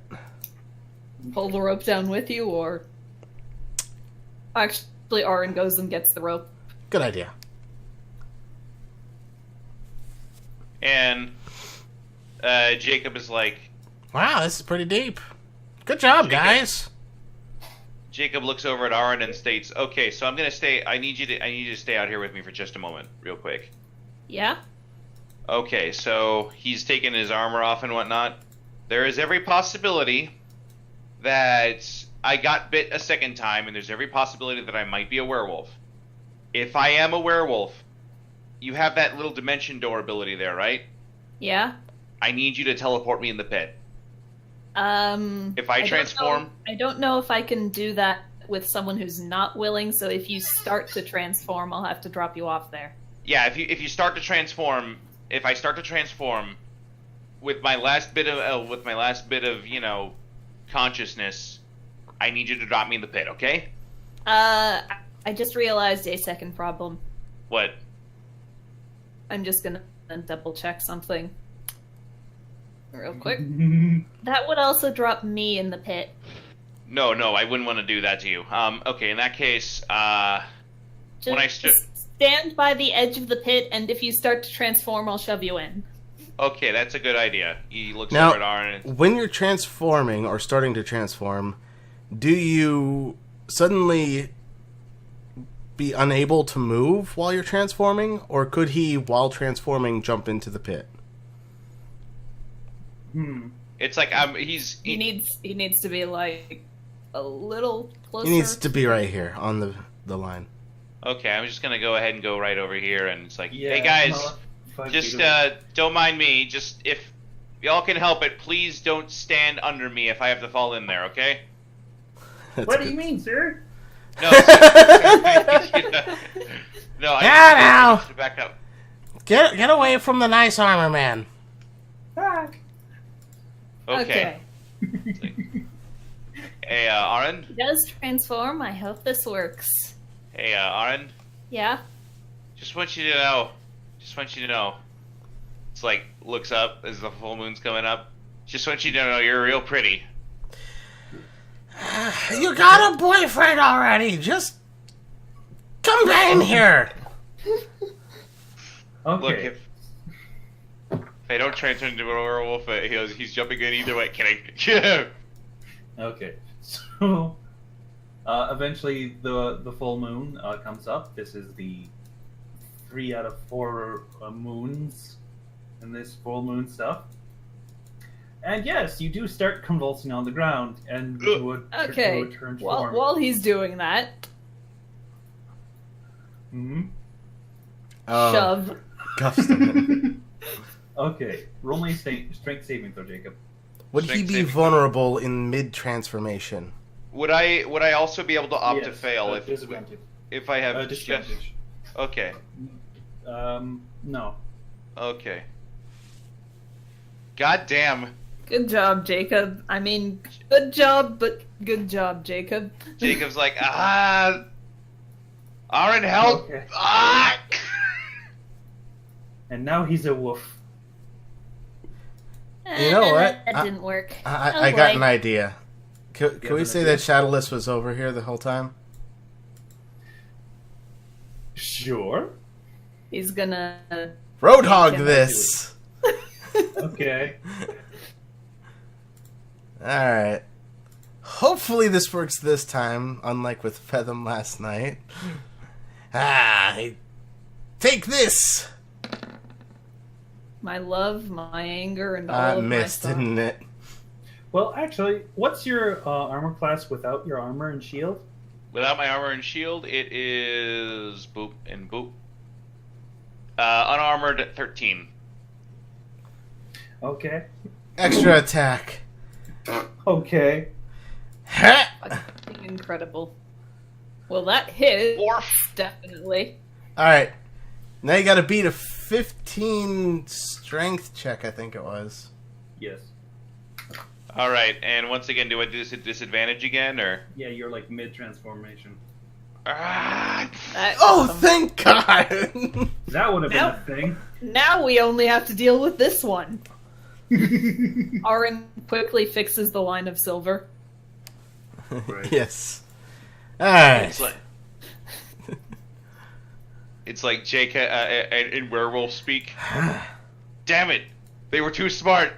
Pull the rope down with you, or... Actually, Aaron goes and gets the rope. Good idea. And Jacob is like, Wow, this is pretty deep. Good job, guys. Jacob looks over at Aaron and states, "Okay, so I'm gonna stay. I need you to stay out here with me for just a moment, real quick." Yeah? Okay, so he's taking his armor off and whatnot. There is every possibility that I got bit a second time, and there's every possibility that I might be a werewolf. If I am a werewolf, you have that little dimension door ability there, right? Yeah? I need you to teleport me in the pit. If I don't transform... know- I don't know if I can do that with someone who's not willing, so if you start to transform, I'll have to drop you off there. Yeah, if you start to transform... If I start to transform with my last bit of consciousness, I need you to drop me in the pit, okay? I just realized a second problem. What? I'm just gonna double check something. Real quick. That would also drop me in the pit. No, I wouldn't want to do that to you. Okay, in that case, when I stand by the edge of the pit, and if you start to transform, I'll shove you in. Okay, that's a good idea. He looks Now, over at Aaron. when you're transforming or starting to transform, do you suddenly be unable to move while you're transforming, or could he, while transforming, jump into the pit? It's like He needs to be like a little closer. He needs to be right here on the line. Okay, I'm just gonna go ahead and go right over here, and it's like, Yeah, hey guys, no, just don't mind me. Just if y'all can help it, please don't stand under me if I have to fall in there. Okay? What do you mean, sir? No. No. Yeah, I back up. Get away from the nice armor man. Back. Okay. Hey, Aaron. He does transform. I hope this works. Hey, Aaron. Yeah? Just want you to know. It's like, looks up as the full moon's coming up. Just want you to know you're real pretty. You got a boyfriend already. Just come down here. Okay. Look, if I don't turn into a werewolf, he's jumping in either way. Kidding. Okay. So, eventually the full moon comes up. This is the 3 out of 4 moons in this full moon stuff. And yes, you do start convulsing on the ground and do a Okay. turn While form. while he's doing that, shove. Cuffs him. Okay. Roll me a strength saving throw, Jacob. Would he be vulnerable in mid-transformation? Would I also be able to opt to Yes, fail disadvantage. if I have Disadvantage. Okay. No. Okay. God damn. Good job, Jacob. I mean, good job, but good job, Jacob. Jacob's like, Aaron, help! Okay. Ah! And now he's a wolf. You know what? That didn't work. I got an idea. Can we say that Shadowless was over here the whole time? Sure. He's gonna... Roadhog Yeah. this! Okay. Alright. Hopefully this works this time, unlike with Fetham last night. Take this. My love, my anger, and all of Missed, my stuff. didn't it? Well, actually, what's your armor class without your armor and shield? Without my armor and shield, it is boop and boop. Unarmored at 13. Okay. Extra attack. Okay. Fucking incredible. Well, that hit. Orf. Definitely. Alright. Now you gotta beat a 15 strength check, I think it was. Yes. All right, and once again, do I do this at disadvantage again, or? Yeah, you're like mid-transformation. Ah, Oh, thank God! That would have been a thing. Now we only have to deal with this one. Arin quickly fixes the line of silver. Right. Yes. Alright. it's like Jake in werewolf speak. Damn it! They were too smart.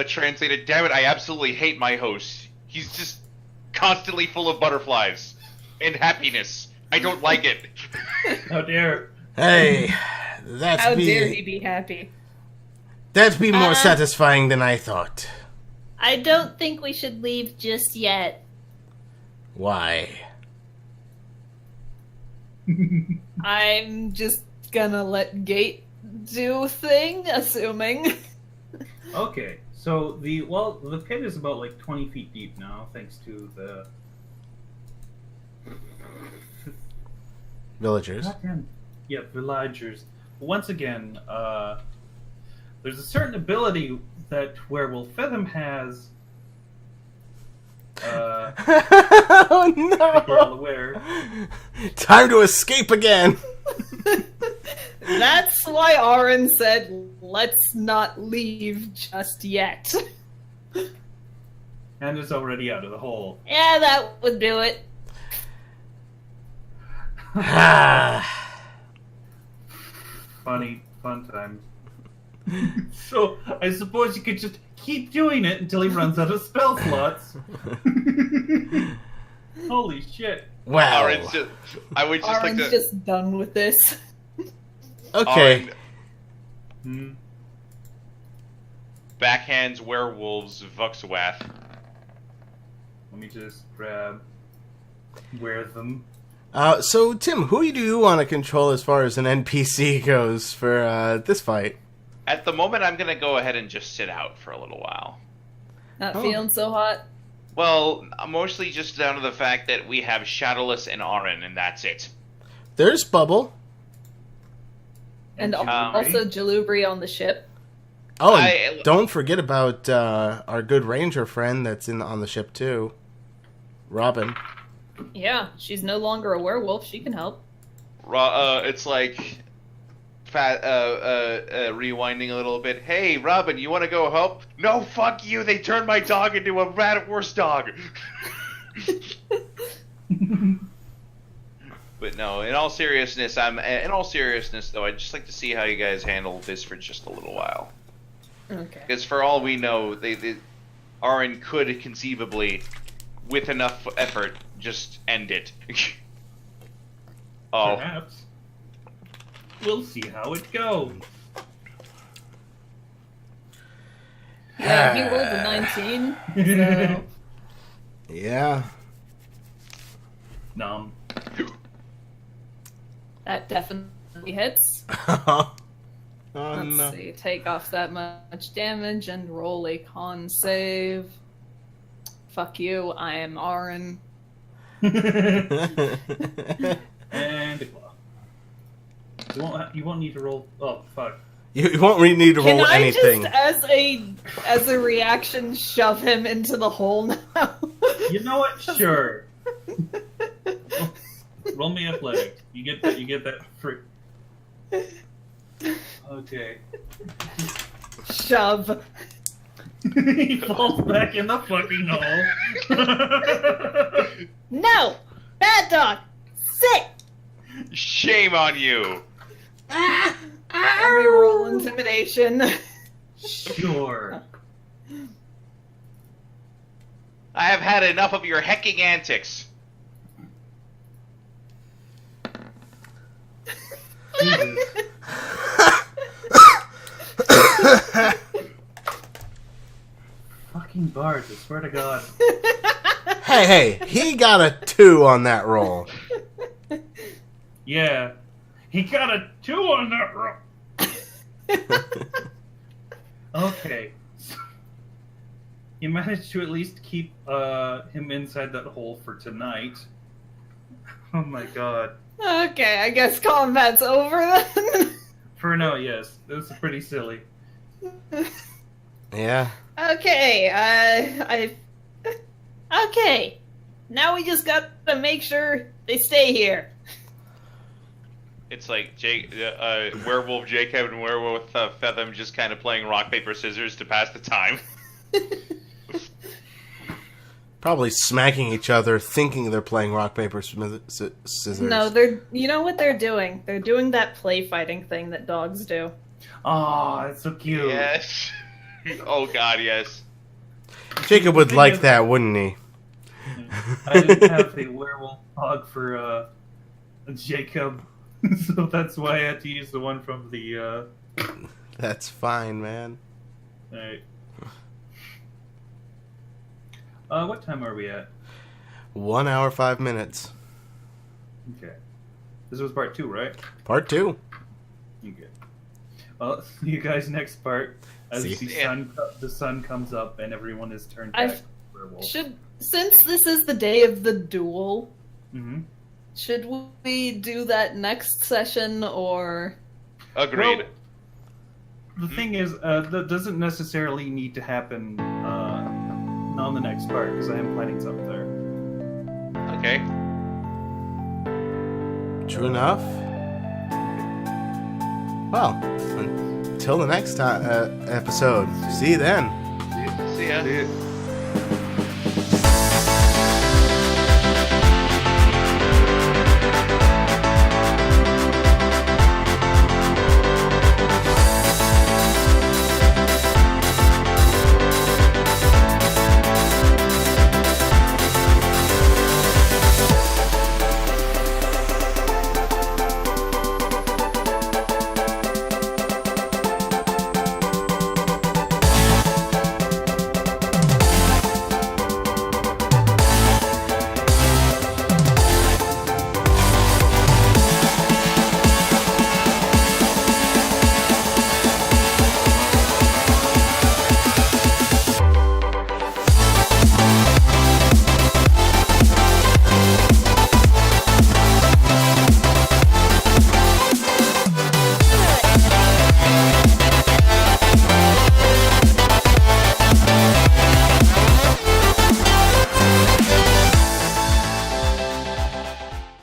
Translated. Damn it! I absolutely hate my host. He's just constantly full of butterflies and happiness. I don't like it. How dare! Hey, How dare he be happy? That'd be more satisfying than I thought. I don't think we should leave just yet. Why? I'm just gonna let Gate do thing, assuming. Okay, so the pit is about like 20 feet deep now, thanks to the Villagers. goddamn villagers. Once again, there's a certain ability that Werewolf Fathom has. Oh You're all no! aware. Time to escape again! That's why Arin said, let's not leave just yet. And it's already out of the hole. Yeah, that would do it. Fun times. So, I suppose you could just keep doing it until he runs out of spell slots. Holy shit. Wow. I would just Arin's like to. just done with this. Okay. Backhands werewolves Vuxwath. Let me just grab wear them. So, Tim, who do you want to control as far as an NPC goes for this fight? At the moment, I'm gonna go ahead and just sit out for a little while. Not feeling so hot. Well, mostly just down to the fact that we have Shadowless and Arin, and that's it. There's Bubble. And also Jalubri on the ship. Oh, and don't forget about our good ranger friend that's on the ship, too. Robin. Yeah, she's no longer a werewolf. She can help. It's like rewinding a little bit. Hey, Robin, you want to go help? No, fuck you. They turned my dog into a rat worse dog. But no, in all seriousness, though, I'd just like to see how you guys handle this for just a little while. Okay. Because for all we know, Arin could conceivably, with enough effort, just end it. Oh. Perhaps. We'll see how it goes. Yeah, he rolled a 19. So Yeah. Nom. that definitely hits. Oh, Let's no. see. Take off that much damage and roll a con save. Fuck you. I am Arin. And a claw. You won't need to roll. Oh fuck! You won't really need to Can roll I anything. just, as a reaction, shove him into the hole now? You know what? Sure. Roll me athletics. You get that free. Okay. Shove. He falls back in the fucking hole. No! Bad dog! Sit! Shame on you! Let me roll intimidation. Sure. I have had enough of your hecking antics. Jesus. Fucking bards, I swear to God. Hey, he got a 2 on that roll. Yeah. He got a 2 on that roll. Okay. So, you managed to at least keep him inside that hole for tonight. Oh my god. Okay, I guess combat's over then. For now, yes. This is pretty silly. Yeah. Okay, Okay. Now we just got to make sure they stay here. It's like Werewolf Jacob and Werewolf Fetham just kind of playing rock, paper, scissors to pass the time. Probably smacking each other, thinking they're playing rock, paper, scissors. No, you know what they're doing? They're doing that play fighting thing that dogs do. Oh, that's so cute. Yes. Oh God, yes. Jacob would like that, wouldn't he? I didn't have a werewolf dog for Jacob, so that's why I had to use the one from the. That's fine, man. Alright. What time are we at? 1 hour, 5 minutes. Okay. This was part 2, right? Part 2. Okay. Well, see you guys next part. As See the sun comes up and everyone is turned back to werewolf. Since this is the day of the duel, Mm-hmm. should we do that next session or? Agreed. Well, the thing is, that doesn't necessarily need to happen on the next part, because I am planning something there. Okay. True enough. Well, until the next episode. See you then. See ya. See ya.